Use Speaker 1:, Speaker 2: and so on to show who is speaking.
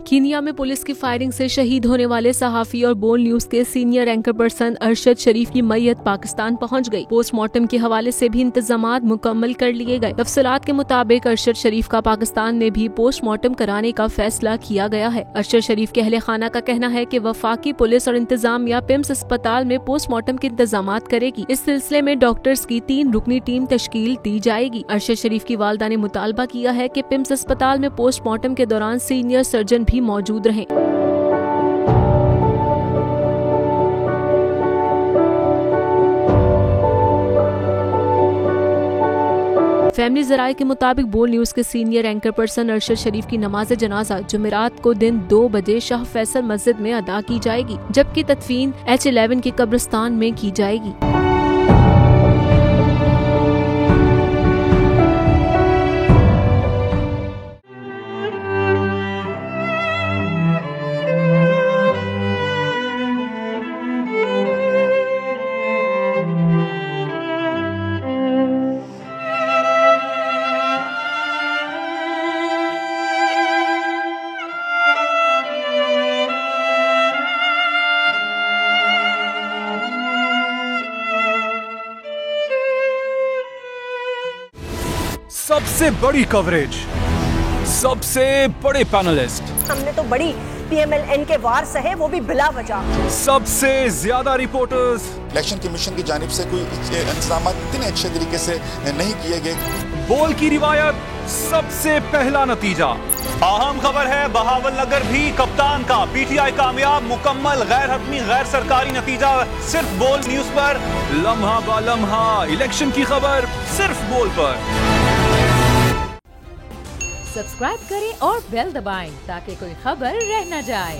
Speaker 1: Kenya में police की firing से शहीद होने वाले सहाफी और बोल न्यूज के सीनियर एंकर पर्सन अरशद शरीफ की मैयत पाकिस्तान पहुंच गई। पोस्टमार्टम के हवाले से भी इंतजामात मुकम्मल कर लिए गए। तफसीलात के मुताबिक अरशद शरीफ का पाकिस्तान में भी पोस्टमार्टम कराने का फैसला किया गया है। अरशद शरीफ के अहले खाना का कहना है कि वफाकी पुलिस और इंतजामिया पिम्स अस्पताल में पोस्टमार्टम के इंतजामात करेगी। इस सिलसिले में डॉक्टर्स की 3 रुकनी टीम तश्कील दी जाएगी। अरशद शरीफ की वालदा ने मुतालबा किया है कि पिम्स अस्पताल में पोस्टमार्टम के दौरान सीनियर सर्जन भी मौजूद रहे। फैमिली जराये के मुताबिक बोल न्यूज के सीनियर एंकर पर्सन अरशद शरीफ की नमाज जनाजा जुमेरात को दिन 2 बजे शाह फैसल मस्जिद में अदा की जाएगी, जबकि तदफीन H11 के कब्रिस्तान में की जाएगी।
Speaker 2: सबसे बड़ी कवरेज, सबसे बड़े पैनलिस्ट,
Speaker 3: हमने तो बड़ी PMLN के वार सहे, वो भी बिला वजह।
Speaker 2: सबसे ज्यादा रिपोर्टर्स।
Speaker 4: इलेक्शन कमीशन की जानिब से कोई इंतजाम इतने अच्छे तरीके से नहीं किए गए।
Speaker 2: बोल की रिवायत, सबसे पहला नतीजा।
Speaker 5: अहम खबर है बहावल नगर भी कप्तान का, PTI कामयाब, मुकम्मल गैर हतमी गैर सरकारी नतीजा सिर्फ बोल न्यूज पर।
Speaker 2: लम्हा बा लम्हा इलेक्शन की खबर सिर्फ बोल पर।
Speaker 6: सब्सक्राइब करें और बेल दबाएं ताकि कोई खबर रह न जाए।